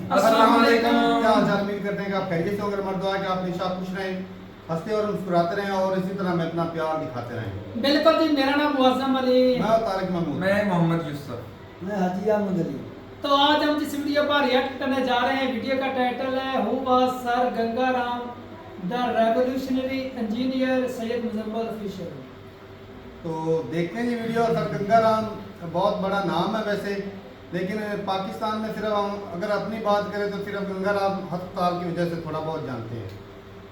अस्सलाम वालेकुम। क्या हाल चाल? उम्मीद करते हैं कि आप खैरियत से होंगे। हमारी दुआ है कि आप हमेशा खुश रहें, हंसते और मुस्कुराते रहें और इसी तरह हमें अपना प्यार दिखाते रहें। बिल्कुल जी, मेरा नाम मुअज़्ज़म अली। मैं तारिक महमूद। मैं मोहम्मद यूसुफ। मैं हाजी अहमद अली। तो आज हम जिस वीडियो पर रिएक्ट करने जा रहे हैं, वीडियो का टाइटल है who was sir Gangaram the revolutionary engineer Syed Muzammil Fisher. तो देखते हैं ये वीडियो। सर गंगाराम बहुत बड़ा नाम है वैसे, लेकिन पाकिस्तान में सिर्फ हम अगर अपनी बात करें तो सिर्फ गंगाराम अस्पताल की वजह से थोड़ा बहुत जानते हैं।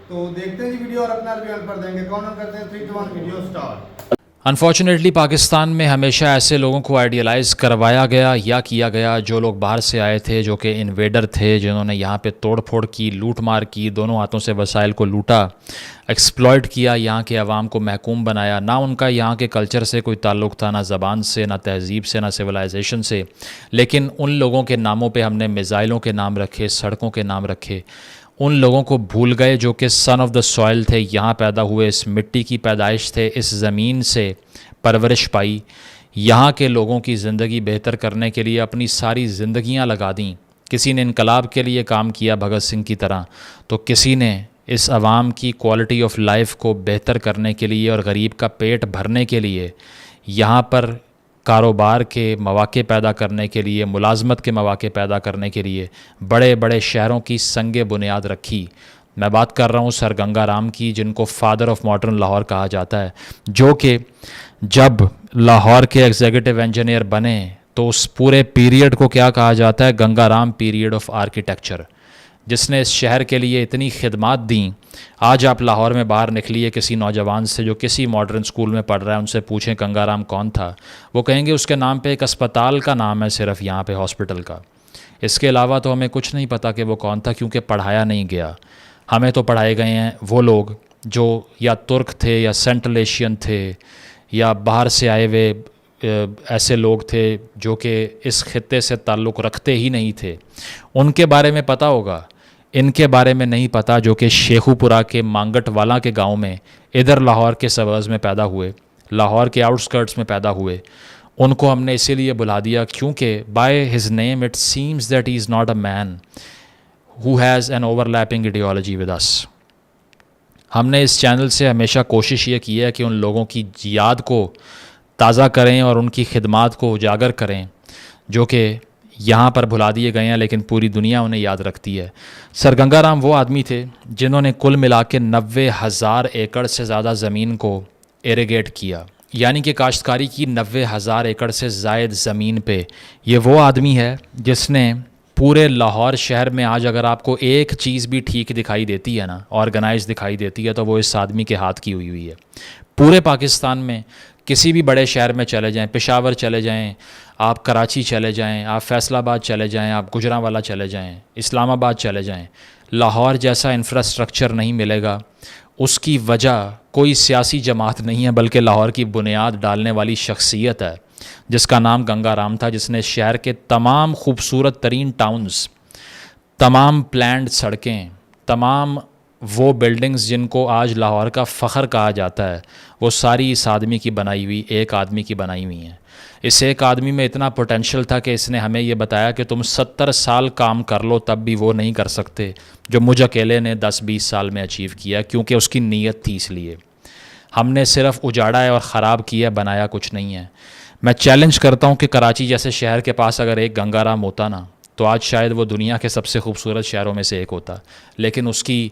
तो देखते हैं ये वीडियो और अपना रिव्यू पर देंगे। काउंट करते हैं 3 2 1 वीडियो स्टार्ट। अनफॉर्चुनेटली पाकिस्तान में हमेशा ऐसे लोगों को आइडियलाइज़ करवाया गया या किया गया जो लोग बाहर से आए थे, जो कि इन्वेडर थे, जिन्होंने यहाँ पे तोड़ फोड़ की, लूट मार की, दोनों हाथों से वसाइल को लूटा, एक्सप्लॉइट किया, यहाँ के अवाम को महकूम बनाया। ना उनका यहाँ के कल्चर से कोई ताल्लुक़ था, ना ज़बान से, ना तहज़ीब से, ना सिविलाइजेशन से, लेकिन उन लोगों के नामों पे हमने मिज़ाइलों के नाम रखे, सड़कों के नाम रखे। उन लोगों को भूल गए जो कि सन ऑफ द सॉइल थे, यहाँ पैदा हुए, इस मिट्टी की पैदाइश थे, इस ज़मीन से परवरिश पाई। यहाँ के लोगों की ज़िंदगी बेहतर करने के लिए अपनी सारी ज़िंदगियाँ लगा दी। किसी ने इनकलाब के लिए काम किया भगत सिंह की तरह, तो किसी ने इस आवाम की क्वालिटी ऑफ लाइफ को बेहतर करने के लिए और गरीब का पेट भरने के लिए यहाँ पर कारोबार के मौक़े पैदा करने के लिए, मुलाजमत के मौक़े पैदा करने के लिए बड़े बड़े शहरों की संग बुनियाद रखी। मैं बात कर रहा हूँ सर गंगाराम की, जिनको फादर ऑफ मॉडर्न लाहौर कहा जाता है, जो कि जब लाहौर के एग्जीक्यूटिव इंजीनियर बने तो उस पूरे पीरियड को क्या कहा जाता है? गंगाराम पीरियड ऑफ आर्किटेक्चर, जिसने इस शहर के लिए इतनी खिदमात दी। आज आप लाहौर में बाहर निकलिए किसी नौजवान से जो किसी मॉडर्न स्कूल में पढ़ रहा है, उनसे पूछें गंगाराम कौन था, वो कहेंगे उसके नाम पे एक अस्पताल का नाम है, सिर्फ यहाँ पे हॉस्पिटल का। इसके अलावा तो हमें कुछ नहीं पता कि वो कौन था, क्योंकि पढ़ाया नहीं गया। हमें तो पढ़ाए गए हैं वो लोग जो या तुर्क थे या सेंट्रल एशियन थे या बाहर से आए हुए ऐसे लोग थे जो कि इस खित्ते से ताल्लुक़ रखते ही नहीं थे। उनके बारे में पता होगा, इनके बारे में नहीं पता, जो कि शेखुपुरा के मांगटवाला के गांव में इधर लाहौर के सबर्स में पैदा हुए, लाहौर के आउटस्कर्ट्स में पैदा हुए। उनको हमने इसीलिए बुला दिया क्योंकि by his name it seems that he is not a man who has an overlapping ideology with us. हमने इस चैनल से हमेशा कोशिश ये की है कि उन लोगों की याद को ताज़ा करें और उनकी खिदमात को उजागर करें जो कि यहाँ पर भुला दिए गए हैं, लेकिन पूरी दुनिया उन्हें याद रखती है। सर गंगाराम वो आदमी थे जिन्होंने कुल मिला के 90,000 एकड़ से ज़्यादा ज़मीन को इरिगेट किया, यानी कि काश्तकारी की 90,000 एकड़ से ज़ायद ज़मीन पे। ये वो आदमी है जिसने पूरे लाहौर शहर में, आज अगर आपको एक चीज़ भी ठीक दिखाई देती है ना, ऑर्गेनाइज दिखाई देती है, तो वो इस आदमी के हाथ की हुई है। पूरे पाकिस्तान में किसी भी बड़े शहर में चले जाएं, पेशावर चले जाएं, आप कराची चले जाएं, आप फैसलाबाद चले जाएं, आप गुजरांवाला चले जाएं, इस्लामाबाद चले जाएं, लाहौर जैसा इंफ्रास्ट्रक्चर नहीं मिलेगा। उसकी वजह कोई सियासी जमात नहीं है, बल्कि लाहौर की बुनियाद डालने वाली शख्सियत है जिसका नाम गंगाराम था, जिसने शहर के तमाम खूबसूरत तरीन टाउन्स, तमाम प्लान्ड सड़कें, तमाम वो बिल्डिंग्स जिनको आज लाहौर का फ़ख्र कहा जाता है, वो सारी इस आदमी की बनाई हुई, एक आदमी की बनाई हुई हैं। इस एक आदमी में इतना पोटेंशियल था कि इसने हमें ये बताया कि तुम 70 साल काम कर लो तब भी वो नहीं कर सकते जो मुझ अकेले ने 10-20 साल में अचीव किया, क्योंकि उसकी नीयत थी। इसलिए हमने सिर्फ उजाड़ा है और ख़राब किया, बनाया कुछ नहीं है। मैं चैलेंज करता हूँ कि कराची जैसे शहर के पास अगर एक गंगाराम होता ना, तो आज शायद वो दुनिया के सबसे खूबसूरत शहरों में से एक होता, लेकिन उसकी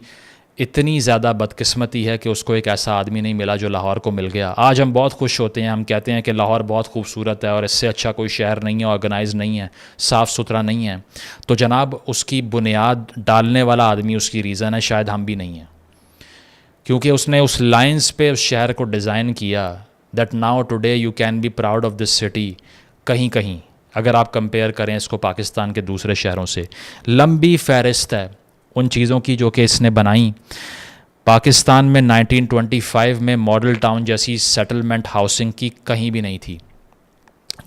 इतनी ज़्यादा बदकिस्मती है कि उसको एक ऐसा आदमी नहीं मिला जो लाहौर को मिल गया। आज हम बहुत खुश होते हैं, हम कहते हैं कि लाहौर बहुत खूबसूरत है और इससे अच्छा कोई शहर नहीं है, ऑर्गेनाइज नहीं है, साफ़ सुथरा नहीं है। तो जनाब उसकी बुनियाद डालने वाला आदमी उसकी रीज़न है, शायद हम भी नहीं हैं, क्योंकि उसने उस लाइन्स पे उस शहर को डिज़ाइन किया that now today you can be proud of this city. कहीं कहीं अगर आप कंपेयर करें इसको पाकिस्तान के दूसरे शहरों से, लंबी फहरिस्त है उन चीज़ों की जो कि इसने बनाई। पाकिस्तान में 1925 में मॉडल टाउन जैसी सेटलमेंट हाउसिंग की कहीं भी नहीं थी।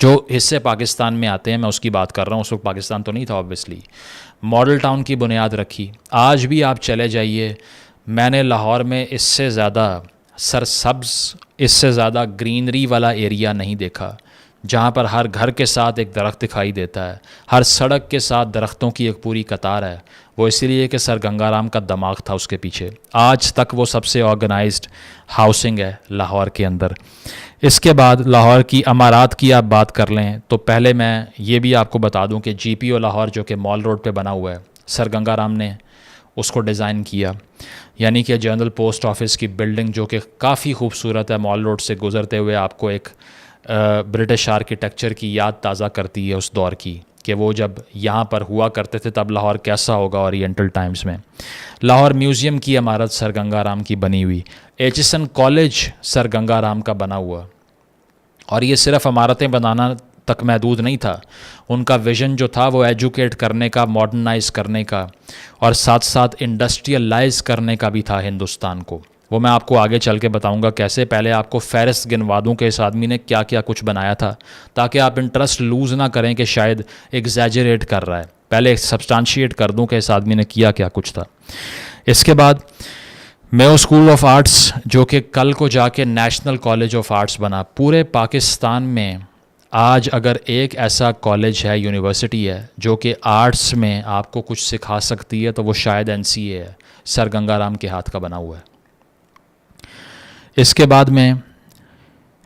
जो हिस्से पाकिस्तान में आते हैं मैं उसकी बात कर रहा हूँ, उस वक्त पाकिस्तान तो नहीं था ऑब्वियसली। मॉडल टाउन की बुनियाद रखी। आज भी आप चले जाइए, मैंने लाहौर में इससे ज़्यादा सरसब्ज़, इससे ज़्यादा ग्रीनरी वाला एरिया नहीं देखा जहाँ पर हर घर के साथ एक दरख्त दिखाई देता है, हर सड़क के साथ दरख्तों की एक पूरी कतार है, वो इसीलिए कि सर गंगाराम का दिमाग था उसके पीछे। आज तक वो सबसे ऑर्गेनाइज्ड हाउसिंग है लाहौर के अंदर। इसके बाद लाहौर की अमारात की आप बात कर लें तो पहले मैं ये भी आपको बता दूं कि GPO लाहौर जो कि मॉल रोड पे बना हुआ है, सर गंगाराम ने उसको डिज़ाइन किया। यानी कि जनरल पोस्ट ऑफिस की बिल्डिंग जो कि काफ़ी खूबसूरत है, मॉल रोड से गुज़रते हुए आपको एक ब्रिटिश आर्किटेक्चर की याद ताज़ा करती है उस दौर की, कि वो जब यहाँ पर हुआ करते थे तब लाहौर कैसा होगा ओरिएंटल टाइम्स में। लाहौर म्यूज़ियम की इमारत सर गंगाराम की बनी हुई, एचिसन कॉलेज सर गंगाराम का बना हुआ। और ये सिर्फ इमारतें बनाना तक महदूद नहीं था, उनका विज़न जो था वो एजुकेट करने का, मॉडर्नाइज़ करने का और साथ साथ इंडस्ट्रियलाइज करने का भी था हिंदुस्तान को। वो मैं आपको आगे चल के बताऊंगा कैसे। पहले आपको फहरिस्त गिनवा दूं कि इस आदमी ने क्या क्या कुछ बनाया था, ताकि आप इंटरेस्ट लूज़ ना करें कि शायद एग्जैजरेट कर रहा है। पहले सब्सटेंशिएट कर दूं कि इस आदमी ने किया क्या कुछ था। इसके बाद मेयो स्कूल ऑफ आर्ट्स जो कि कल को जाके नेशनल कॉलेज ऑफ आर्ट्स बना। पूरे पाकिस्तान में आज अगर एक ऐसा कॉलेज है, यूनिवर्सिटी है जो कि आर्ट्स में आपको कुछ सिखा सकती है तो वो शायद NCA है, सर गंगाराम के हाथ का बना हुआ है। इसके बाद में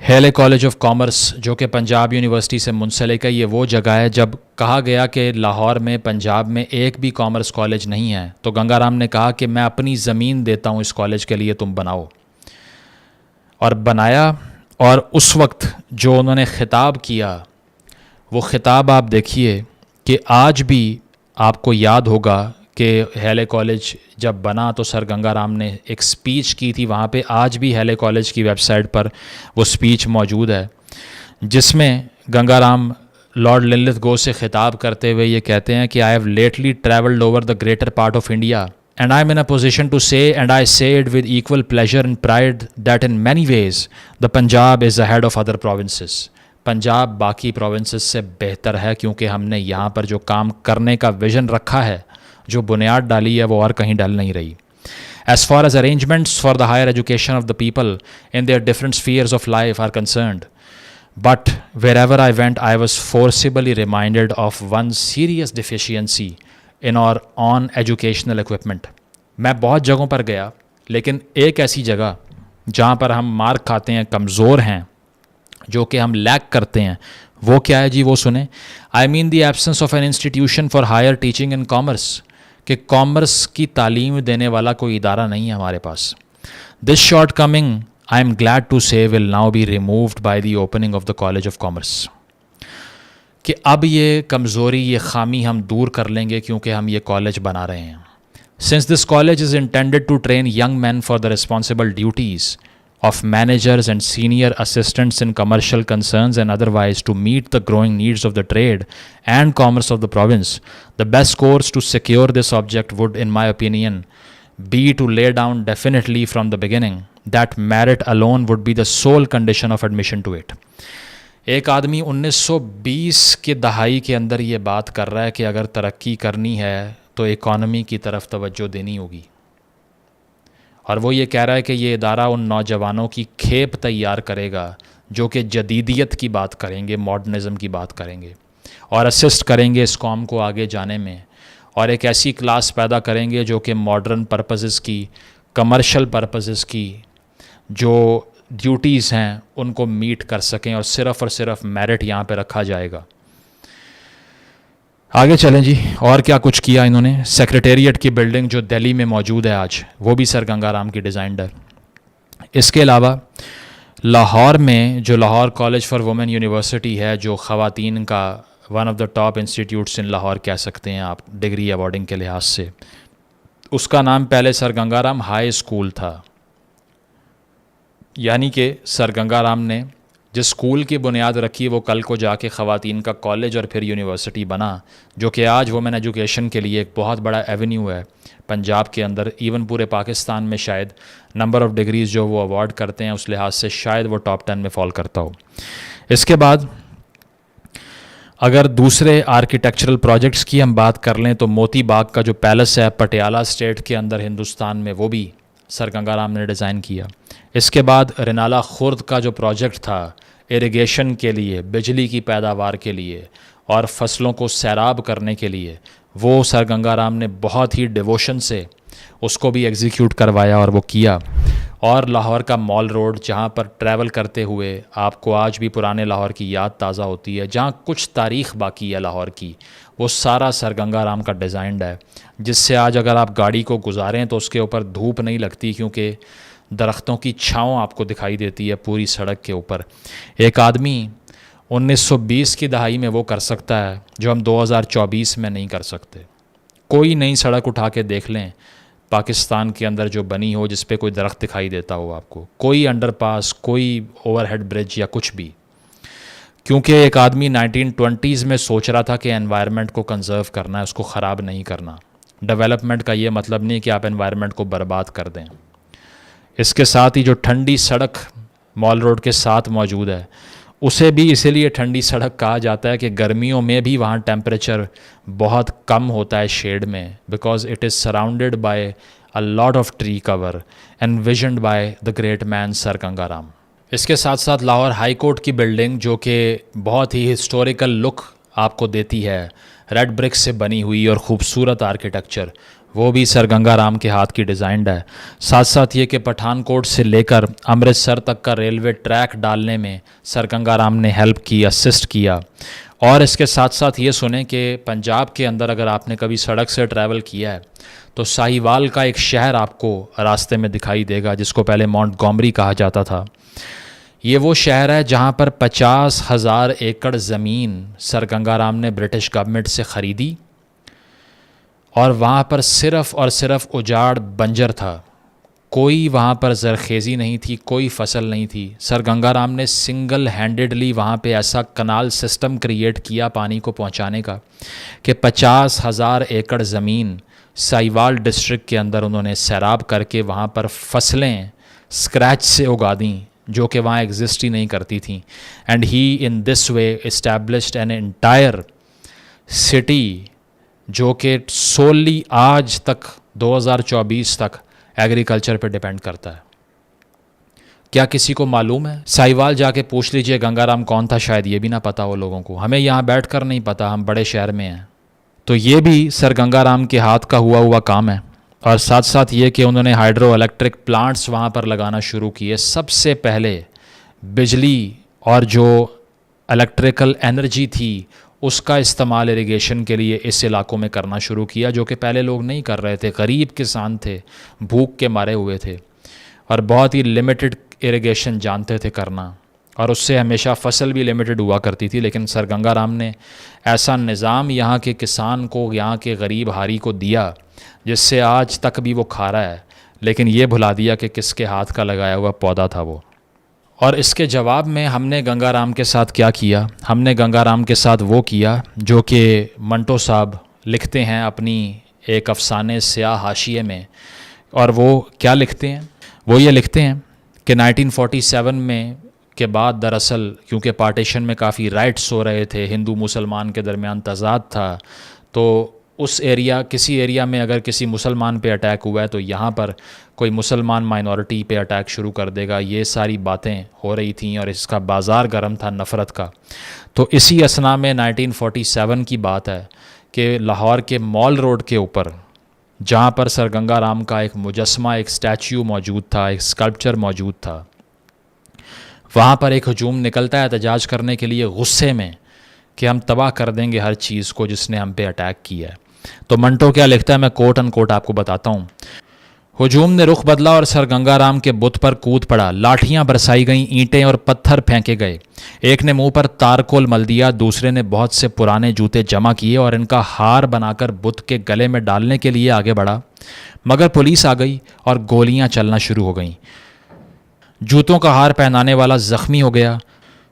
हेले कॉलेज ऑफ कॉमर्स जो कि पंजाब यूनिवर्सिटी से मुंसलिक है। ये वो जगह है, जब कहा गया कि लाहौर में, पंजाब में एक भी कॉमर्स कॉलेज नहीं है तो गंगाराम ने कहा कि मैं अपनी ज़मीन देता हूँ इस कॉलेज के लिए, तुम बनाओ। और बनाया। और उस वक्त जो उन्होंने ख़िताब किया, वो ख़िताब आप देखिए कि आज भी आपको याद होगा कि हेले कॉलेज जब बना तो सर गंगाराम ने एक स्पीच की थी वहाँ पे। आज भी हेले कॉलेज की वेबसाइट पर वो स्पीच मौजूद है, जिसमें गंगाराम लॉर्ड लिनलिथ गो से ख़िताब करते हुए ये कहते हैं कि I have lately travelled over the greater part of India and I am in a position to say, and I say it with equal pleasure and pride, that in many ways the Punjab is ahead of other provinces. Punjab बाकी provinces से बेहतर है क्योंकि हमने यहाँ पर जो काम करने का विजन रखा है, जो बुनियाद डाली है, वो और कहीं डल नहीं रही। As far as arrangements for the higher education of the people in their different spheres of life are concerned, but wherever I went, I was forcibly reminded of one serious deficiency इन और on educational equipment. मैं बहुत जगहों पर गया, लेकिन एक ऐसी जगह जहाँ पर हम मार खाते हैं, कमज़ोर हैं, जो कि हम लैक करते हैं, वो क्या है जी? वो सुने। I mean the absence of an institution for higher teaching in commerce, कि कॉमर्स की तालीम देने वाला कोई इदारा नहीं है हमारे पास। This shortcoming I am glad to say will now be removed by the opening of the college of commerce. कि अब ये कमज़ोरी, ये ख़ामी हम दूर कर लेंगे क्योंकि हम ये कॉलेज बना रहे हैं। Since this college is intended to train young man for the responsible duties of managers and senior assistants in commercial concerns and otherwise to meet the growing needs of the trade and commerce of the province, the best course to secure this object would, in my opinion, be to lay down definitely from the beginning that merit alone would be the sole condition of admission to it. एक आदमी 1920 के दहाई के अंदर ये बात कर रहा है कि अगर तरक्की करनी है तो इकॉनमी की तरफ तवज्जो देनी होगी, और वो ये कह रहा है कि ये इदारा उन नौजवानों की खेप तैयार करेगा जो कि जदीदियत की बात करेंगे, मॉडर्निज़म की बात करेंगे और असिस्ट करेंगे इस कौम को आगे जाने में, और एक ऐसी क्लास पैदा करेंगे जो कि मॉडर्न पर्पसेस की, कमर्शियल पर्पसेस की जो ड्यूटीज़ हैं उनको मीट कर सकें, और सिर्फ़ मेरिट यहाँ पे रखा जाएगा। आगे चलें जी, और क्या कुछ किया इन्होंने। सेक्रेटेरिएट की बिल्डिंग जो दिल्ली में मौजूद है आज, वो भी सर गंगाराम की डिज़ाइंड है। इसके अलावा लाहौर में जो Lahore college for women university है, जो ख़वातीन का one of the top institutes इन लाहौर कह सकते हैं आप डिग्री अवार्डिंग के लिहाज से, उसका नाम पहले सर गंगाराम हाई स्कूल था। यानी कि सर गंगाराम ने जिस स्कूल की बुनियाद रखी वो कल को जाके ख़वातीन का कॉलेज और फिर यूनिवर्सिटी बना, जो कि आज वुमेन एजुकेशन के लिए एक बहुत बड़ा एवेन्यू है पंजाब के अंदर। इवन पूरे पाकिस्तान में शायद नंबर ऑफ़ डिग्रीज़ जो वो अवार्ड करते हैं उस लिहाज से शायद वो टॉप 10 में फॉल करता हो। इसके बाद अगर दूसरे आर्किटेक्चरल प्रोजेक्ट्स की हम बात कर लें तो मोती बाग का जो पैलेस है पटियाला स्टेट के अंदर हिंदुस्तान में, वो भी सर गंगाराम ने डिज़ाइन किया। इसके बाद रिनाला खुर्द का जो प्रोजेक्ट था इरिगेशन के लिए, बिजली की पैदावार के लिए और फसलों को सैराब करने के लिए, वो सर गंगाराम ने बहुत ही डिवोशन से उसको भी एग्जीक्यूट करवाया और वो किया। और लाहौर का मॉल रोड, जहाँ पर ट्रैवल करते हुए आपको आज भी पुराने लाहौर की याद ताज़ा होती है, जहाँ कुछ तारीख़ बाकी है लाहौर की, वो सारा सर गंगाराम का डिज़ाइंड है, जिससे आज अगर आप गाड़ी को गुजारें तो उसके ऊपर धूप नहीं लगती, क्योंकि दरख्तों की छाँव आपको दिखाई देती है पूरी सड़क के ऊपर। एक आदमी 1920 की दहाई में वो कर सकता है जो हम 2024 में नहीं कर सकते। कोई नई सड़क उठा के देख लें पाकिस्तान के अंदर जो बनी हो, जिस पे कोई दरख्त दिखाई देता हो आपको, कोई अंडरपास, कोई ओवरहेड ब्रिज या कुछ भी। क्योंकि एक आदमी 1920s में सोच रहा था कि एनवायरनमेंट को कंजर्व करना है, उसको ख़राब नहीं करना। डेवलपमेंट का ये मतलब नहीं कि आप एनवायरनमेंट को बर्बाद कर दें। इसके साथ ही जो ठंडी सड़क मॉल रोड के साथ मौजूद है, उसे भी इसीलिए ठंडी सड़क कहा जाता है कि गर्मियों में भी वहाँ टेम्परेचर बहुत कम होता है शेड में, because it is surrounded by a lot of tree cover envisioned by the great man sir Gangaram. इसके साथ साथ लाहौर हाई कोर्ट की बिल्डिंग, जो कि बहुत ही हिस्टोरिकल लुक आपको देती है, रेड ब्रिक से बनी हुई और ख़ूबसूरत आर्किटेक्चर, वो भी सर गंगाराम के हाथ की डिज़ाइंड है। साथ साथ ये कि पठानकोट से लेकर अमृतसर तक का रेलवे ट्रैक डालने में सर गंगाराम ने हेल्प की, असिस्ट किया। और इसके साथ साथ ये सुने कि पंजाब के अंदर अगर आपने कभी सड़क से ट्रैवल किया है तो साहिवाल का एक शहर आपको रास्ते में दिखाई देगा, जिसको पहले मॉन्टगोमरी कहा जाता था। ये वो शहर है जहाँ पर 50,000 एकड़ ज़मीन सर गंगाराम ने ब्रिटिश गवर्नमेंट से ख़रीदी और वहाँ पर सिर्फ़ और सिर्फ उजाड़ बंजर था। कोई वहाँ पर ज़रखेज़ी नहीं थी, कोई फसल नहीं थी। सर गंगाराम ने सिंगल हैंडेडली वहाँ पे ऐसा कनाल सिस्टम क्रिएट किया पानी को पहुँचाने का कि 50,000 एकड़ ज़मीन साहिवाल डिस्ट्रिक्ट के अंदर उन्होंने सैराब करके वहाँ पर फसलें स्क्रैच से उगा दी, जो कि वहाँ एग्जिस्ट ही नहीं करती थी। And he in this way established an entire city जो कि सोली आज तक 2024 तक एग्रीकल्चर पे डिपेंड करता है। क्या किसी को मालूम है? साहिवाल जाके पूछ लीजिए गंगाराम कौन था, शायद ये भी ना पता हो लोगों को। हमें यहाँ बैठकर नहीं पता, हम बड़े शहर में हैं। तो ये भी सर गंगाराम के हाथ का हुआ काम है। और साथ साथ ये कि उन्होंने हाइड्रो इलेक्ट्रिक प्लांट्स वहाँ पर लगाना शुरू किए। सबसे पहले बिजली और जो इलेक्ट्रिकल एनर्जी थी उसका इस्तेमाल इरिगेशन के लिए इस इलाकों में करना शुरू किया, जो कि पहले लोग नहीं कर रहे थे। गरीब किसान थे, भूख के मारे हुए थे और बहुत ही लिमिटेड इरिगेशन जानते थे करना, और उससे हमेशा फसल भी लिमिटेड हुआ करती थी। लेकिन सर गंगाराम ने ऐसा निज़ाम यहाँ के किसान को, यहाँ के गरीब हारी को दिया, जिससे आज तक भी वो खा रहा है, लेकिन ये भुला दिया कि किसके हाथ का लगाया हुआ पौधा था वो। और इसके जवाब में हमने गंगाराम के साथ क्या किया? हमने गंगाराम के साथ वो किया जो कि मंटो साहब लिखते हैं अपनी एक अफसाने स्याह हाशिए में। और वो क्या लिखते हैं? वो ये लिखते हैं कि 1947 में के बाद दरअसल क्योंकि पार्टीशन में काफ़ी राइट्स हो रहे थे, हिंदू मुसलमान के दरमियान तज़ाद था, तो उस एरिया, किसी एरिया में अगर किसी मुसलमान पे अटैक हुआ है तो यहाँ पर कोई मुसलमान माइनॉरिटी पे अटैक शुरू कर देगा। ये सारी बातें हो रही थीं और इसका बाज़ार गर्म था नफ़रत का। तो इसी असना में 1947 की बात है कि लाहौर के मॉल रोड के ऊपर, जहाँ पर सर गंगाराम का एक मुजस्मा, एक स्टैच्यू मौजूद था, एक स्कल्पचर मौजूद था, वहाँ पर एक हजूम निकलता है एहतजाज करने के लिए गुस्से में कि हम तबाह कर देंगे हर चीज़ को जिसने हम पे अटैक किया है। तो मंटो क्या लिखता है, मैं कोट अनकोट आपको बताता हूँ। हुजूम ने रुख बदला और सर गंगाराम के बुत पर कूद पड़ा। लाठियां बरसाई गईं, ईंटें और पत्थर फेंके गए। एक ने मुंह पर तारकोल मल दिया, दूसरे ने बहुत से पुराने जूते जमा किए और इनका हार बनाकर बुत के गले में डालने के लिए आगे बढ़ा। मगर पुलिस आ गई और गोलियां चलना शुरू हो गईं। जूतों का हार पहनाने वाला जख्मी हो गया,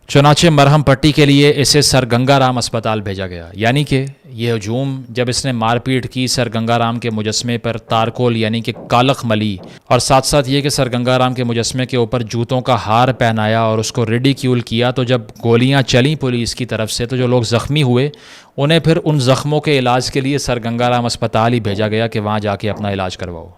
चुनाचे मरहम पट्टी के लिए इसे सर गंगाराम अस्पताल भेजा गया। यानी कि ये हजूम जब इसने मारपीट की, सर गंगाराम के मुजस्मे पर तारकोल यानी कि कालख मली, और साथ साथ ये कि सर गंगाराम के मुजस्मे के ऊपर जूतों का हार पहनाया और उसको रिडिक्यूल किया, तो जब गोलियां चली पुलिस की तरफ से तो जो लोग ज़ख्मी हुए उन्हें फिर उन ज़ख्मों के इलाज के लिए सर गंगाराम अस्पताल ही भेजा गया कि वहाँ जाके अपना इलाज करवाओ।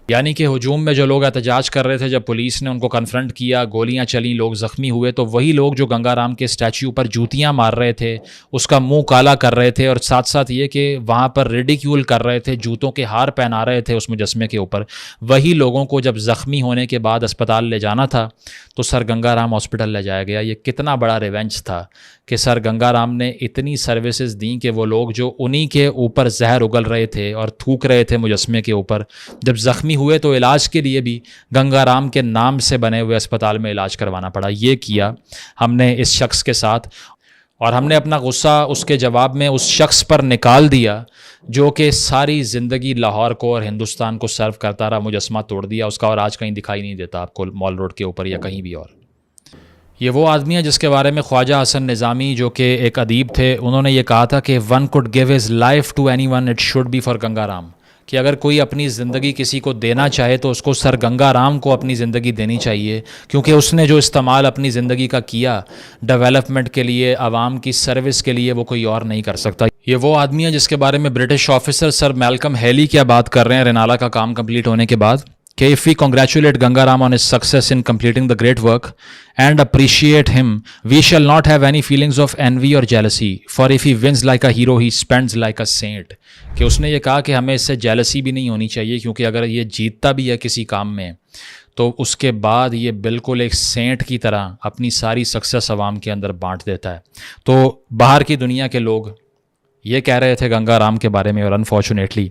यानी कि हुजूम में जो लोग एहतजाज कर रहे थे, जब पुलिस ने उनको कन्फ्रंट किया, गोलियां चली, लोग ज़ख्मी हुए, तो वही लोग जो गंगाराम के स्टैच्यू पर जूतियां मार रहे थे, उसका मुंह काला कर रहे थे, और साथ साथ ये कि वहाँ पर रिडिक्यूल कर रहे थे, जूतों के हार पहना रहे थे उस मुजस्मे के ऊपर, वही लोगों को जब ज़ख्मी होने के बाद अस्पताल ले जाना था तो सर गंगाराम हॉस्पिटल ले जाया गया। ये कितना बड़ा रिवेंज था कि सर गंगाराम ने इतनी सर्विसेज दी कि वो लोग जो उन्हीं के ऊपर जहर उगल रहे थे और थूक रहे थे मुजस्मे के ऊपर, जब ज़ख्मी हुए तो इलाज के लिए भी गंगाराम के नाम से बने हुए अस्पताल में इलाज करवाना पड़ा। ये किया हमने इस शख्स के साथ, और हमने अपना गुस्सा उसके जवाब में उस शख्स पर निकाल दिया जो कि सारी ज़िंदगी लाहौर को और हिंदुस्तान को सर्व करता रहा, मुजस्मा तोड़ दिया उसका, और आज कहीं दिखाई नहीं देता आपको मॉल रोड के ऊपर या कहीं भी। और ये वो आदमी है जिसके बारे में ख्वाजा हसन निज़ामी, जो कि एक अदीब थे, उन्होंने ये कहा था कि one could give his life to anyone, it should be for Gangaram, कि अगर कोई अपनी ज़िंदगी किसी को देना चाहे तो उसको सर गंगाराम को अपनी ज़िंदगी देनी चाहिए, क्योंकि उसने जो इस्तेमाल अपनी ज़िंदगी का किया डेवलपमेंट के लिए, आवाम की सर्विस के लिए, वो कोई और नहीं कर सकता। ये वो आदमी है जिसके बारे में British officer sir Malcolm Hailey क्या बात कर रहे हैं रेनाला का काम कंप्लीट होने के बाद, कि if we congratulate Gangaram on his success in completing the great work and appreciate him, we shall not have any feelings of envy or jealousy, for if he wins like a hero, he spends like a saint। कि उसने ये कहा कि हमें इससे jealousy भी नहीं होनी चाहिए, क्योंकि अगर ये जीतता भी है किसी काम में तो उसके बाद ये बिल्कुल एक सेंट की तरह अपनी सारी सक्सेस आवाम के अंदर बांट देता है। तो बाहर की दुनिया के लोग ये कह रहे थे गंगाराम के बारे में, और अनफॉर्चुनेटली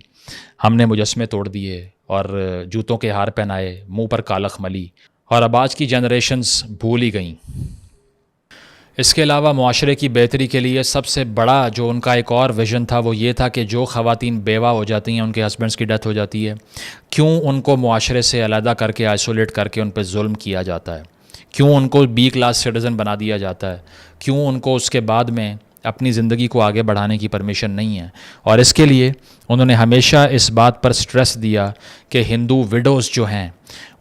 हमने मुजस्मे तोड़ दिए और जूतों के हार पहनाए, मुंह पर कालख मली, और अब आज की जनरेशन्स भूल ही गईं। इसके अलावा मुआशरे की बेहतरी के लिए सबसे बड़ा जो उनका एक और विज़न था वो ये था कि जो ख़वातीन बेवा हो जाती हैं, उनके हस्बैंड्स की डेथ हो जाती है, क्यों उनको मुआशरे से अलहदा करके, आइसोलेट करके उन पर जुल्म किया जाता है, क्यों उनको बी क्लास सिटीज़न बना दिया जाता है, क्यों उनको उसके बाद में अपनी ज़िंदगी को आगे बढ़ाने की परमिशन नहीं है। और इसके लिए उन्होंने हमेशा इस बात पर स्ट्रेस दिया कि हिंदू विडोज़ जो हैं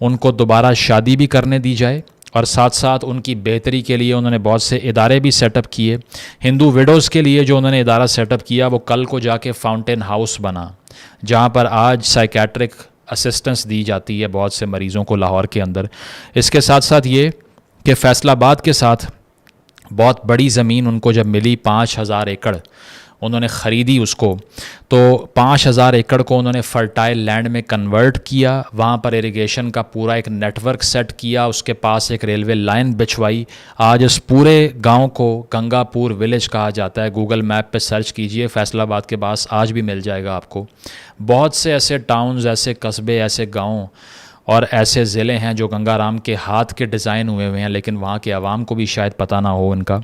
उनको दोबारा शादी भी करने दी जाए, और साथ साथ उनकी बेहतरी के लिए उन्होंने बहुत से इदारे भी सेटअप किए। हिंदू विडोज़ के लिए जो उन्होंने इदारा सेटअप किया वो कल को जाके फाउंटेन हाउस बना, जहाँ पर आज साइकेट्रिक असिस्टेंस दी जाती है बहुत से मरीज़ों को लाहौर के अंदर। इसके साथ साथ ये कि फैसलाबाद के साथ बहुत बड़ी ज़मीन उनको जब मिली, 5000 एकड़ उन्होंने ख़रीदी उसको, तो 5000 एकड़ को उन्होंने फर्टाइल लैंड में कन्वर्ट किया, वहाँ पर इरिगेशन का पूरा एक नेटवर्क सेट किया, उसके पास एक रेलवे लाइन बिछवाई। आज इस पूरे गांव को गंगापुर विलेज कहा जाता है। गूगल मैप पे सर्च कीजिए, फैसलाबाद के पास आज भी मिल जाएगा आपको। बहुत से ऐसे टाउन्स, ऐसे कस्बे, ऐसे गाँव और ऐसे ज़िले हैं जो गंगाराम के हाथ के डिज़ाइन हुए हुए हैं, लेकिन वहाँ के आवाम को भी शायद पता ना हो इनका।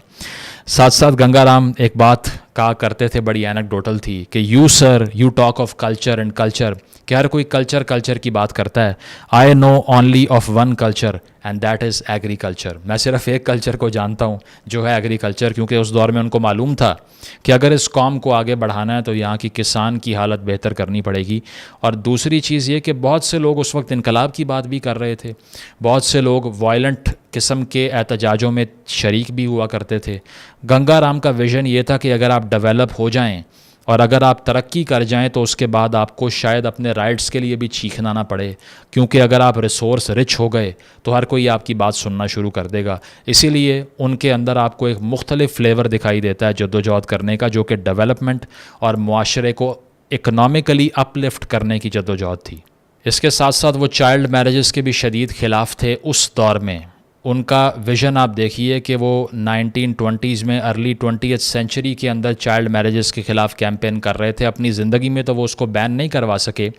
साथ साथ गंगाराम एक बात कहा करते थे, बड़ी एनेक्डोटल थी, कि you sir you talk of culture and culture, कि हर कोई कल्चर की बात करता है। I know only of one culture and that is agriculture. मैं सिर्फ एक कल्चर को जानता हूँ जो है एग्रीकल्चर, क्योंकि उस दौर में उनको मालूम था कि अगर इस कौम को आगे बढ़ाना है तो यहाँ की किसान की हालत बेहतर करनी पड़ेगी। और दूसरी चीज़ ये कि बहुत से लोग उस वक्त इनकलाब की बात भी कर रहे थे, बहुत से लोग वायलेंट किस्म के एहतजाजों में शरीक भी हुआ करते थे। गंगाराम का विज़न ये था कि अगर आप डेवलप हो जाएं और अगर आप तरक्की कर जाएं तो उसके बाद आपको शायद अपने राइट्स के लिए भी चीखना ना पड़े, क्योंकि अगर आप रिसोर्स रिच हो गए तो हर कोई आपकी बात सुनना शुरू कर देगा। इसीलिए उनके अंदर आपको एक मुख्तलिफ फ्लेवर दिखाई देता है जद्दोजहद करने का, जो कि डेवलपमेंट और मुआशरे को इकनॉमिकली अपलिफ्ट करने की जद्दोजहद थी। इसके साथ साथ वो चाइल्ड मैरिजेस के भी शदीद ख़िलाफ़ थे उस दौर में। उनका विज़न आप देखिए कि वो 1920s में, अर्ली 20th सेंचुरी के अंदर चाइल्ड मैरिजेस के ख़िलाफ़ कैंपेन कर रहे थे। अपनी ज़िंदगी में तो वो उसको बैन नहीं करवा सके,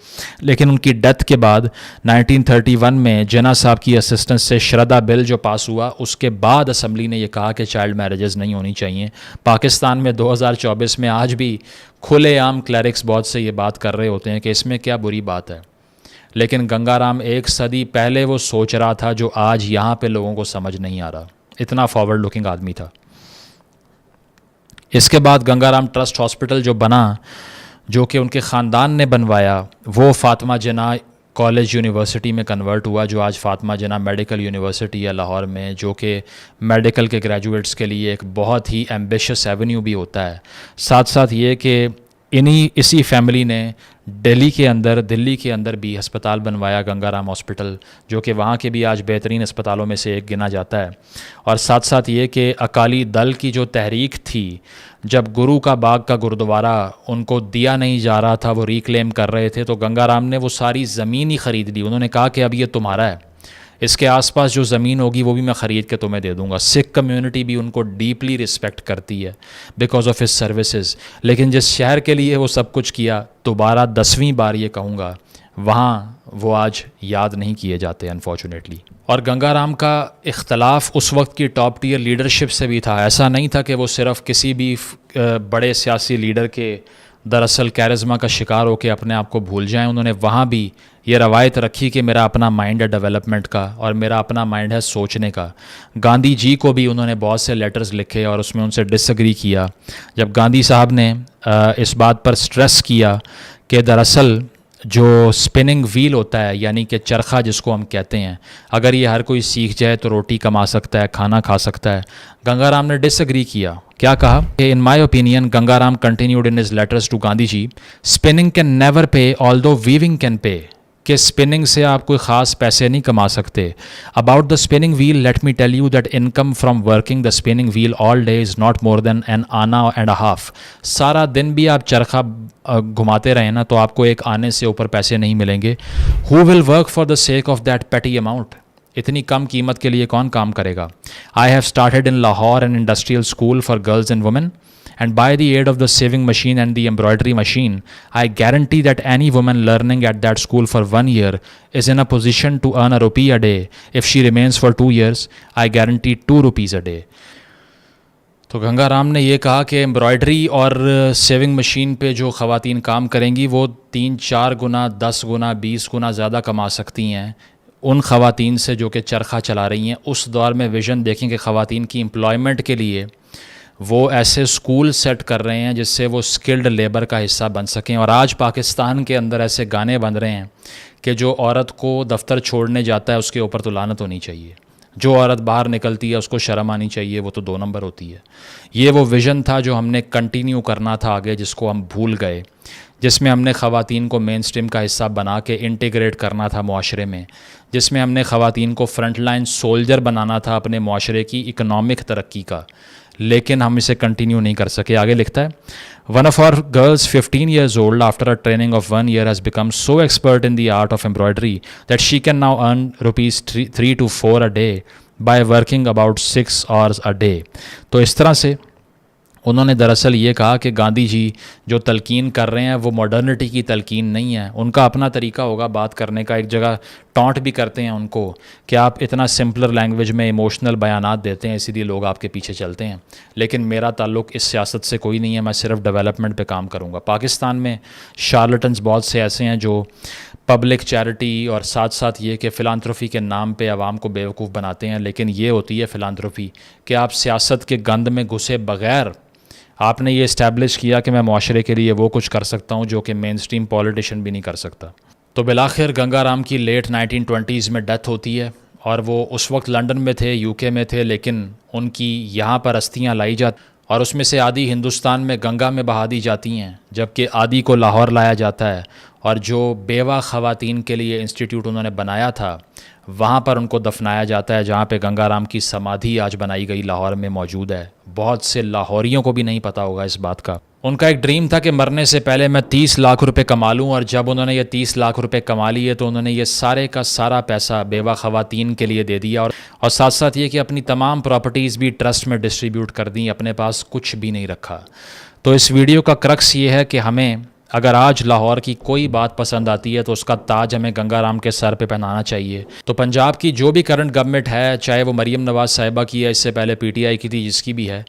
लेकिन उनकी डेथ के बाद 1931 में जिन्ना साहब की असिस्टेंस से श्रद्धा बिल जो पास हुआ, उसके बाद असम्बली ने यह कहा कि चाइल्ड मैरिजेस नहीं होनी चाहिए। पाकिस्तान में 2024 में आज भी खुलेआम क्लरिक्स बहुत से ये बात कर रहे होते हैं कि इसमें क्या बुरी बात है, लेकिन गंगाराम एक सदी पहले वो सोच रहा था जो आज यहाँ पे लोगों को समझ नहीं आ रहा। इतना फॉरवर्ड लुकिंग आदमी था। इसके बाद गंगाराम ट्रस्ट हॉस्पिटल जो बना, जो कि उनके ख़ानदान ने बनवाया, वो फातिमा जिन्ना कॉलेज यूनिवर्सिटी में कन्वर्ट हुआ, जो आज फातिमा जिन्ना मेडिकल यूनिवर्सिटी है लाहौर में, जो कि मेडिकल के ग्रेजुएट्स के लिए एक बहुत ही एम्बिशियस एवेन्यू भी होता है। साथ साथ ये कि इसी फैमिली ने दिल्ली के अंदर भी अस्पताल बनवाया गंगाराम हॉस्पिटल, जो कि वहाँ के भी आज बेहतरीन अस्पतालों में से एक गिना जाता है। और साथ साथ ये कि अकाली दल की जो तहरीक थी, जब गुरु का बाग का गुरुद्वारा उनको दिया नहीं जा रहा था, वो रिक्लेम कर रहे थे, तो गंगाराम ने वो सारी ज़मीन ही ख़रीद ली। उन्होंने कहा कि अब ये तुम्हारा है, इसके आसपास जो ज़मीन होगी वो भी मैं ख़रीद के तुम्हें दे दूंगा। सिख कम्युनिटी भी उनको डीपली रिस्पेक्ट करती है बिकॉज ऑफ हिज सर्विसेज। लेकिन जिस शहर के लिए वो सब कुछ किया, दोबारा 10वीं बार ये कहूँगा, वहाँ वो आज याद नहीं किए जाते अनफॉर्चुनेटली। और गंगाराम का इख्तलाफ उस वक्त की टॉप टियर लीडरशिप से भी था। ऐसा नहीं था कि वो सिर्फ़ किसी भी बड़े सियासी लीडर के दरअसल कैरिज़मा का शिकार होकर अपने आप को भूल जाएं। उन्होंने वहाँ भी ये रवायत रखी कि मेरा अपना माइंड है डेवलपमेंट का और मेरा अपना माइंड है सोचने का। गांधी जी को भी उन्होंने बहुत से लेटर्स लिखे और उसमें उनसे डिसएग्री किया। जब गांधी साहब ने इस बात पर स्ट्रेस किया कि दरअसल जो स्पिनिंग व्हील होता है, यानी कि चरखा जिसको हम कहते हैं, अगर ये हर कोई सीख जाए तो रोटी कमा सकता है, खाना खा सकता है। गंगाराम ने डिसएग्री किया। क्या कहा कि in my opinion, Gangaram continued in his letters to Gandhi ji, spinning can never pay although weaving can pay, कि स्पिनिंग से आप कोई ख़ास पैसे नहीं कमा सकते। About the spinning wheel, let me tell you that income from working the spinning wheel all day is not more than an anna and a half. सारा दिन भी आप चरखा घुमाते रहें ना, तो आपको एक आने से ऊपर पैसे नहीं मिलेंगे। Who will work for the sake of that पेटी अमाउंट? इतनी कम कीमत के लिए कौन काम करेगा? I have started in Lahore an industrial school for girls and women, and by the aid of the sewing machine and the embroidery machine, I guarantee that any woman learning at that school for 1 year is in a position to earn a rupee a day. If she remains for 2 years, I guarantee 2 rupees a day. तो गंगाराम ने ये कहा कि embroidery और saving machine पे जो ख़वातीन काम करेंगी वो 3-4 गुना, 10 गुना, 20 गुना ज़्यादा कमा सकती हैं उन ख़वातीन से जो कि चरखा चला रही हैं। उस दौर में विज़न देखें कि ख़वातीन की एम्प्लॉयमेंट के लिए वो ऐसे स्कूल सेट कर रहे हैं जिससे वो स्किल्ड लेबर का हिस्सा बन सकें। और आज पाकिस्तान के अंदर ऐसे गाने बन रहे हैं कि जो औरत को दफ्तर छोड़ने जाता है उसके ऊपर तो लानत होनी चाहिए, जो औरत बाहर निकलती है उसको शर्म आनी चाहिए, वो तो 2 नंबर होती है। ये वो विज़न था जो हमने कंटिन्यू करना था आगे, जिसको हम भूल गए, जिसमें हमने ख़वातीन को मेन स्ट्रीम का हिस्सा बना के इंटीग्रेट करना था मुआशरे में, जिसमें हमने ख़वातीन को फ्रंट लाइन सोल्जर बनाना था अपने मुआशरे की इकनॉमिक तरक्की का। लेकिन हम इसे कंटिन्यू नहीं कर सके। आगे लिखता है, one of our girls 15 years old after a training of 1 year has become so expert in the art of embroidery that she can now earn rupees 3 to 4 a day by working about 6 hours a day। तो इस तरह से उन्होंने दरअसल ये कहा कि गांधी जी जो तलकीन कर रहे हैं वो मॉडर्निटी की तलकीन नहीं है। उनका अपना तरीका होगा बात करने का। एक जगह टॉन्ट भी करते हैं उनको कि आप इतना सिंपलर लैंग्वेज में इमोशनल बयानात देते हैं, इसीलिए लोग आपके पीछे चलते हैं। लेकिन मेरा ताल्लुक़ इस सियासत से कोई नहीं है, मैं सिर्फ डेवलपमेंट पे काम करूँगा। पाकिस्तान में शार्लटन्स बहुत से ऐसे हैं जो पब्लिक चैरिटी और साथ साथ ये कि फ़िलांथ्रोफी के नाम पे आवाम को बेवकूफ़ बनाते हैं। लेकिन ये होती है फ़िलांथ्रोफी कि आप सियासत के गंद में घुसे बग़ैर आपने ये इस्टेब्लिश किया कि मैं मुआशरे के लिए वो कुछ कर सकता हूँ जो कि मेन स्ट्रीम पॉलिटिशियन भी नहीं कर सकता। तो बिलाखिर गंगाराम की लेट 1920s में डेथ होती है और वो उस वक्त लंदन में थे, यूके में थे, लेकिन उनकी यहाँ पर अस्थियाँ लाई जाती और उसमें से आधी हिंदुस्तान में गंगा में बहा दी जाती हैं, जबकि आधी को लाहौर लाया जाता है। और जो बेवा ख़वातीन के लिए इंस्टीट्यूट उन्होंने बनाया था वहाँ पर उनको दफनाया जाता है, जहाँ पे गंगाराम की समाधि आज बनाई गई लाहौर में मौजूद है। बहुत से लाहौरियों को भी नहीं पता होगा इस बात का। उनका एक ड्रीम था कि मरने से पहले मैं 30 लाख रुपए कमा लूँ, और जब उन्होंने ये 30 लाख रुपए कमा लिए तो उन्होंने ये सारे का सारा पैसा बेवा ख़वातीन के लिए दे दिया और साथ साथ ये कि अपनी तमाम प्रॉपर्टीज़ भी ट्रस्ट में डिस्ट्रीब्यूट कर दी, अपने पास कुछ भी नहीं रखा। तो इस वीडियो का क्रक्स ये है कि हमें अगर आज लाहौर की कोई बात पसंद आती है तो उसका ताज हमें गंगाराम के सर पे पहनाना चाहिए। तो पंजाब की जो भी करंट गवर्नमेंट है, चाहे वो मरीम नवाज़ साहिबा की है, इससे पहले PTI की थी, जिसकी भी है,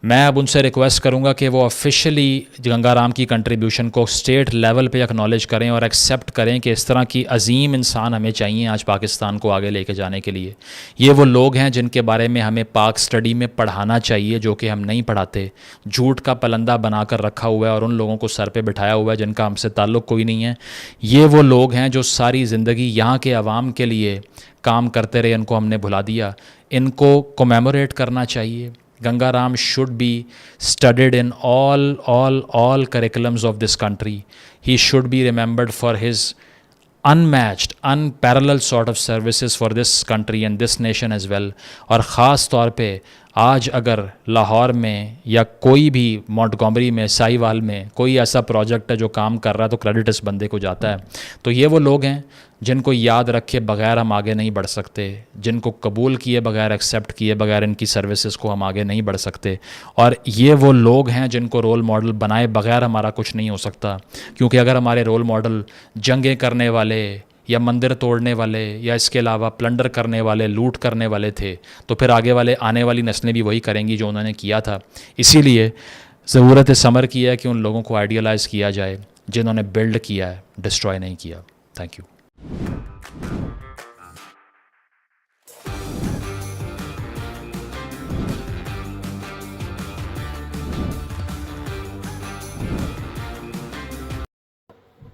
मैं अब उनसे रिक्वेस्ट करूंगा कि वो ऑफिशियली गंगाराम की कंट्रीब्यूशन को स्टेट लेवल पे एक्नॉलेज करें और एक्सेप्ट करें कि इस तरह की अजीम इंसान हमें चाहिए आज पाकिस्तान को आगे लेके जाने के लिए। ये वो लोग हैं जिनके बारे में हमें पाक स्टडी में पढ़ाना चाहिए, जो कि हम नहीं पढ़ाते। झूठ का पलंदा बनाकर रखा हुआ है और उन लोगों को सर पे बिठाया हुआ है जिनका हमसे ताल्लुक़ कोई नहीं है। ये वो लोग हैं जो सारी ज़िंदगी यहाँ के अवाम के लिए काम करते रहे, इनको हमने भुला दिया। इनको कोमेमोरेट करना चाहिए, Gangaram should be studied in all curriculums of this country. He should be remembered for his unmatched, unparalleled sort of services for this country and this nation as well. और ख़ास तौर पे आज अगर लाहौर में या कोई भी मॉन्टगोमरी में, साहिवाल में कोई ऐसा प्रोजेक्ट है जो काम कर रहा है तो क्रेडिट इस बंदे को जाता है। तो ये वो लोग हैं जिनको याद रखे बगैर हम आगे नहीं बढ़ सकते, जिनको कबूल किए बगैर, एक्सेप्ट किए बगैर इनकी सर्विसेज को हम आगे नहीं बढ़ सकते। और ये वो लोग हैं जिनको रोल मॉडल बनाए बगैर हमारा कुछ नहीं हो सकता, क्योंकि अगर हमारे रोल मॉडल जंगें करने वाले या मंदिर तोड़ने वाले या इसके अलावा प्लंडर करने वाले, लूट करने वाले थे, तो फिर आगे वाले आने वाली नस्लें भी वही करेंगी जो उन्होंने किया था। इसीलिए ज़रूरत समर की है कि उन लोगों को आइडियलाइज़ किया जाए जिन्होंने बिल्ड किया है, डिस्ट्रॉय नहीं किया। Thank you.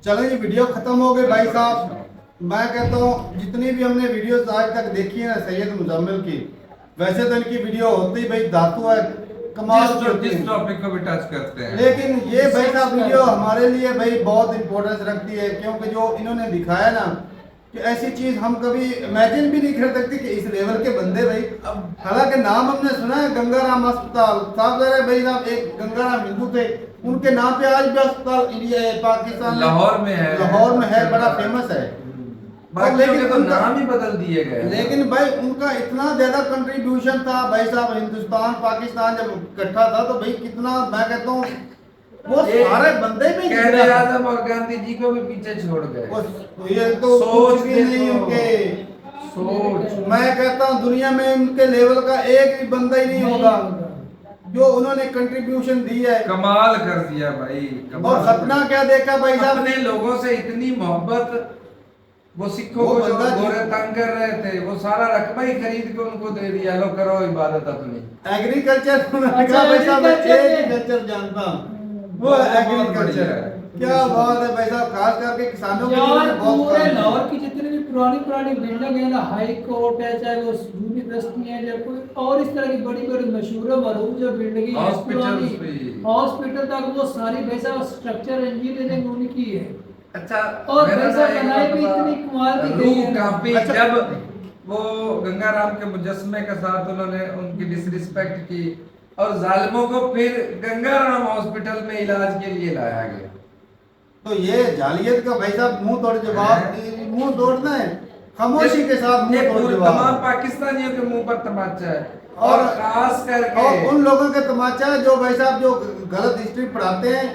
चलो ये वीडियो खत्म हो गई भाई साहब। मैं कहता हूँ जितनी भी हमने वीडियोस आज तक देखी है ना सैयद मुजम्मिल की, वैसे तो इनकी वीडियो होती ही भाई धातु है, कमाल की होती है, जिस टॉपिक को भी टच करते हैं। लेकिन ये भाई साहब वीडियो हमारे लिए भाई बहुत इंपॉर्टेंस रखती है, क्योंकि जो इन्होंने दिखाया ना कि ऐसी चीज हम कभी इमेजिन भी नहीं कर सकते कि इस लेवल के बंदे भाई। हालांकि नाम हमने सुना है गंगाराम अस्पताल, साहब कह रहे भाई साहब एक गंगाराम हिंदू थे, उनके नाम पे आज भी अस्पताल इंडिया पाकिस्तान लाहौर में है, लाहौर में है, बड़ा फेमस है। बाकियों के तो नाम ही बदल दिए गए। लेकिन भाई उनका इतना ज्यादा कंट्रीब्यूशन था भाई साहब, हिंदुस्तान पाकिस्तान जब इकट्ठा था तो भाई कितना, मैं कहता हूँ वो सारे बंदे में कहते आजम और गांधी जी को भी पीछे छोड़ गए। ये तो सोच कुछ भी नहीं उनके, सोच, मैं कहता हूँ दुनिया में उनके लेवल का एक भी बंदा ही नहीं होगा जो उन्होंने कंट्रीब्यूशन दी है। कमाल कर दिया भाई। और सपना क्या देखा भाई साहब, अपने लोगों से इतनी मोहब्बत, वो सिखों को जो गोरे तंग कर रहे थे वो सारा रकबा ही खरीद के उनको दे दिया, लो करो इबादत अपनी। एग्रीकल्चर भाई साहब एग्रीकल्चर जानता वो एग्रीकल्चर क्या बात है भाई साहब, खास करके किसानों के लिए बहुत पूरे लाहौर की जितनी भी पुरानी बिल्डिंग है ना, हाई कोर्ट है, चाहे वो यूनिवर्सिटी है या कोई और इस तरह की बड़ी मशहूर मरूफ जो बिल्डिंग है, हॉस्पिटल तक, वो सारी भाई साहब स्ट्रक्चर इंजीनियरिंग उनकी है। अच्छा, और पैसा बनाए भी इतनी कमाल की गई है काफी। जब वो गंगाराम के मुजस्मे के साथ उन्होंने उनकी डिसरिस्पेक्ट की और जालिमों को फिर गंगाराम हॉस्पिटल में इलाज के लिए लाया गया। तो ये जालियत का भाई साहब मुंह तोड़ जवाब, मुंह तोड़ना है खामोशी के साथ, मुंह तोड़ जवाब। तमाम पाकिस्तानियों के मुंह पर तमाचा है और खास करके और उन लोगों के तमाचा है जो भाई साहब जो गलत हिस्ट्री पढ़ाते हैं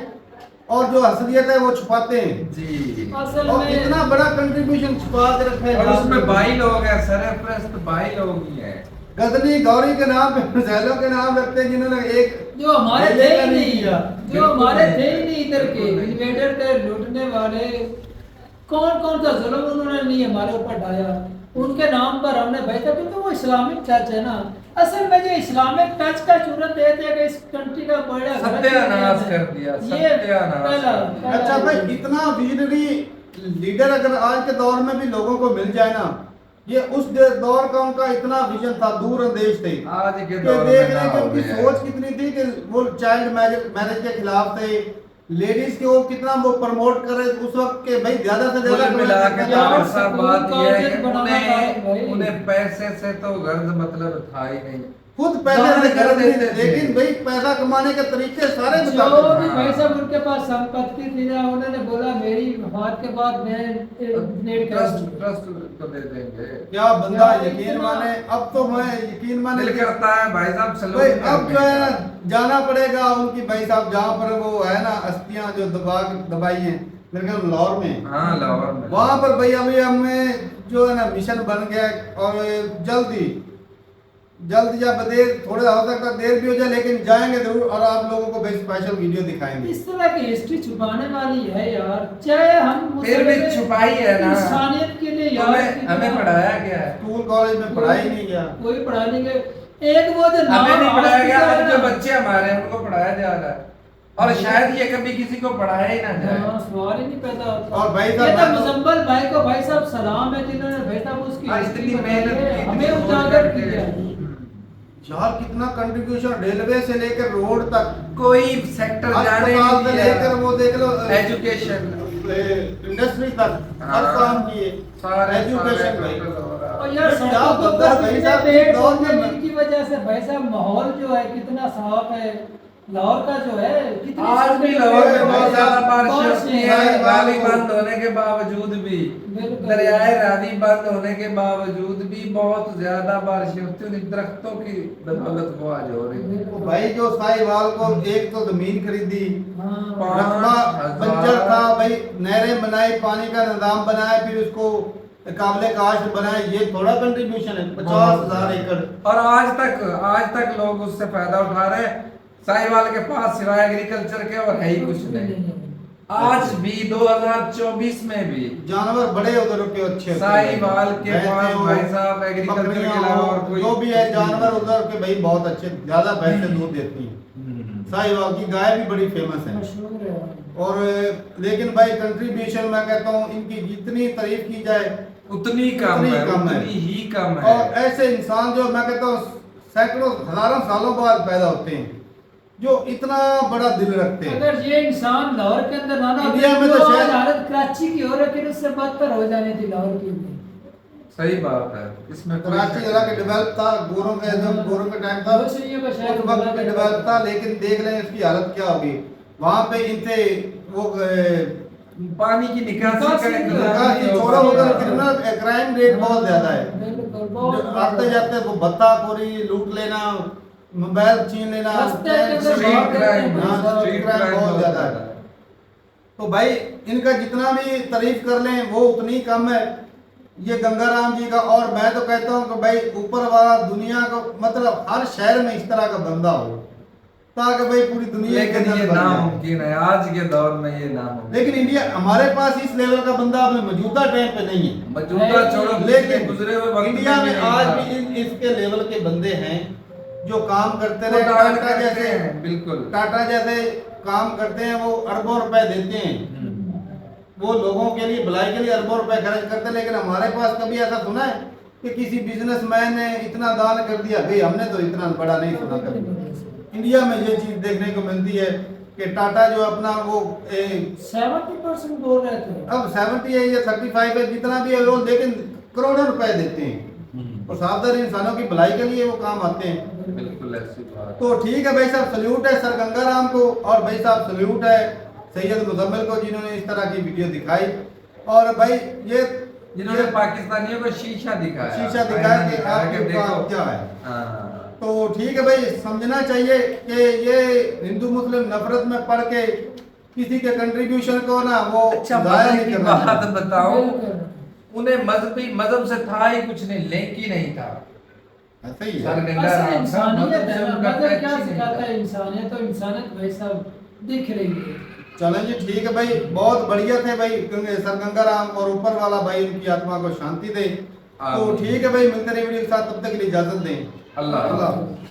और जो असलियत है वो छुपाते हैं जी। असल और में इतना बड़ा कंट्रीब्यूशन छुपा के रखा है। और उसमें 22 लोग हैं, सरफरस्त 22 लोग ही हैं। गजनी गौरी के नाम पे जैलों के नाम रखते हैं जिन्होंने एक जो हमारे थे ही नहीं, जो हमारे थे ही नहीं, इधर के इन्वेडर थे, लूटने वाले, कौन कौन सा जुल्म उन्होंने नहीं हमारे ऊपर ढाया, उनके नाम पर हमने बैठा, क्योंकि वो इस्लामिक टच है ना। असल में जो इस्लामिक टच का सूरत देते हैं कि इस कंट्री का बड़ा सत्यानाश कर दिया, सत्यानाश। अच्छा भाई इतना विजनरी लीडर अगर आज के दौर में भी लोगों को मिल जाए ना, ये उस दौर का उनका इतना विजन था, दूरअंदेश थे। आज के दौर में देख रहे कि उनकी सोच कितनी थी कि वो चाइल्ड मैरिज के खिलाफ थे, लेडीज के वो कितना वो प्रमोट कर रहे उस वक्त के भाई, ज्यादा से ज्यादा मिला के बात ये है कि उन्हें पैसे से तो गर्ज मतलब था ही नहीं, खुद पैसे से कर देते, लेकिन भाई पैसा कमाने के तरीके सारे जो भी भाई साहब उनके पास संपत्ति थी ना, उन्होंने बोला मेरी वफात के बाद मैं ट्रस्ट को दे देंगे। क्या बंदा यकीन माने, अब तो मैं यकीन माने दिल करता है भाई साहब चलो भाई अब जो है ना जाना पड़ेगा उनकी भाई साहब जहाँ पर वो है ना अस्थियां जो दबाई हैं मेरे ख्याल लाहौर में, हाँ लाहौर में, वहाँ पर भाई अभी हमें जो है ना मिशन बन गया और जल्द या देर, थोड़ा हो सकता देर भी हो जाए लेकिन जाएंगे जरूर और आप लोगों को स्पेशल वीडियो दिखाएंगे। इस तरह की हिस्ट्री छुपाने वाली है यार, चाहे हम फिर भी छुपाई है ना इंसानियत के लिए यार। हमें पढ़ाया गया है, स्कूल कॉलेज में पढ़ाई नहीं गया, कोई पढ़ाई नहीं गया। एक वो जो हमें नहीं पढ़ाया गया, अब जो बच्चे हमारे हैं उनको पढ़ाया जा रहा है और शायद ये कभी किसी को पढ़ाया ही ना जाए, सवाल ही नहीं पैदा होता। और भाई ये तो मुजम्मिल भाई को भाई साहब सलाम है जिन्होंने भाई साहब उसकी इतनी मेहनत की, हमें उजागर किया। यार कितना कंट्रीब्यूशन रेलवे से लेकर रोड तक, कोई सेक्टर जाने अस्पताल से नहीं लेकर दिया, वो देख लो एजुकेशन इंडस्ट्री तक हर हाँ। काम किए, सारे एजुकेशन भाई। और यार ये सड़कों क्या पर बंदा भाई कितने साहब पेड़ दौर पौधे में- इनकी वजह से भाई साहब माहौल जो है कितना साफ है। लाहौर का जो है कितनी आज भी सड़कें लाहौर में पेड़ बहुत पौधे- ज्यादा बारिश बारिश होती नहीं है, है। रावी बंद होने के बावजूद भी, बिल्कुल। दरियाए रावी बंद होने के बावजूद भी बहुत ज्यादा बारिश होती है, उन दरख्तों की बदौलत वो आज हो रही है। तो भाई जो साहिवाल को एक तो जमीन खरीदी, हाँ। रकबा 5,000 बंजर था भाई, नहरें बनाई, पानी का निजाम बनाया, फिर उसको काबिल काश्त बनाए, ये थोड़ा कंट्रीब्यूशन है। 50,000 एकड़ और आज तक लोग उससे फायदा उठा रहे हैं। साहिवाल के पास सिवाय एग्रीकल्चर के और है ही कुछ नहीं। आज भी 2024 में भी जानवर बड़े उधर के अच्छे होते हैं। साहिवाल के भैंसें पास हो, भाई साहब एग्रीकल्चर के बकरियां अलावा हो, और कोई जो भी है जानवर उधर के भाई बहुत अच्छे, ज्यादा भैंसें दूध देती हैं। साहिवाल की गाय भी बड़ी फेमस है। मशहूर है। और लेकिन भाई कंट्रीब्यूशन मैं कहता हूँ इनकी जितनी तारीफ की जाए उतनी कम उतनी है, कम है। उतनी ही कम है। और ऐसे इंसान जो मैं कहता हूँ सैकड़ों हजारों सालों बाद पैदा होते हैं, जो इतना बड़ा दिल रखते हैं। अगर ये इंसान लाहौर के अंदर ना इंडिया में तो शायद- हालत कराची की हो रही, उससे बदतर हो जाने थी लाहौर की भी। सही बात है, इसमें कोई कराची शक जरा के नहीं। डेवलप था, गोरों के जब गोरों का टाइम था वैसे ये बस शायद उस वक्त पे डेवलप था, लेकिन देख लें इसकी हालत क्या होगी। वहाँ पे इनसे वो पानी की निकासी का एक निकासी निकासी छोड़ो, होगा। उधर क्रिमिनल क्राइम रेट बहुत ज्यादा है। बिल्कुल, जो बहुत आते जाते वो भत्ताखोरी, लूट लेना, मोबाइल छीन लेना, रास्ते के अंदर स्ट्रीट बहुत क्राइम, हाँ, हाँ, स्ट्रीट क्राइम बहुत ज्यादा है। तो भाई इनका जितना भी तारीफ कर लें वो उतनी कम है, ये गंगाराम जी का। और मैं तो कहता हूँ कि भाई ऊपर वाला दुनिया को मतलब हर शहर में इस तरह का बंदा हो, ताकि भाई पूरी दुनिया के लेकिन अंदर ये बन जाए। नामुमकिन है, आज के दौर में ये नामुमकिन। लेकिन इंडिया हमारे पास इस लेवल का बंदा अभी मौजूदा टाइम पे नहीं है। मौजूदा छोड़ो, लेकिन गुजरे हुए वक्त इंडिया में भी नहीं आज था। भी इसके लेवल के बंदे हैं जो काम करते वो रहे। दान टाटा करते जैसे हैं, बिल्कुल। टाटा जैसे काम करते हैं, वो अरबों रुपए देते हैं, वो लोगों के लिए भलाई के लिए अरबों रुपए खर्च करते हैं। लेकिन हमारे पास कभी ऐसा सुना है कि किसी बिजनेसमैन ने इतना दान कर दिया? भाई हमने तो इतना बड़ा नहीं सुना कभी। इंडिया में ये चीज देखने को मिलती है कि टाटा जो अपना वो 70% बोल रहे थे। अब 70 है या 35 है, जितना भी है वो, लेकिन करोड़ों रुपए देते हैं और सावधान इंसानों की भलाई के लिए वो काम आते हैं। बिल्कुल ऐसी बात। तो ठीक है भाई साहब, सल्यूट है सर गंगाराम को, और भाई साहब सल्यूट है सैयद मुजम्मिल को जिन्होंने इस तरह की वीडियो दिखाई। और भाई ये जिन्होंने पाकिस्तानियों को शीशा दिखाया, शीशा दिखाया कि दिखाया आपके देखो पास क्या है। हाँ। तो ठीक है भाई, समझना चाहिए कि ये हिंदू मुस्लिम नफरत में पड़ के किसी के कंट्रीब्यूशन को ना वो अच्छा जाया मजे नहीं की करना बात चाहिए। बताऊं, बिल्कुल। उन्हें मजहब से था ही कुछ नहीं, लेकिन नहीं था। ऐसा ही सर है। गंगा असल राम साहब इंसानियत मजहब है से ना, उनका मजहब टच क्या ही नहीं सिखाता था। है इंसानियत, तो इंसानियत भाई साहब दिख रही है। चलें जी ठीक है भाई, बहुत बढ़िया थे भाई सर गंगाराम, और ऊपर वाला भाई उनकी आत्मा को शांति दे। तो आमीन। ठीक है भाई, मिलते रहे वीडियो के साथ, तब तक के लिए इजाजत दें। अल्लाह। अल्लाह।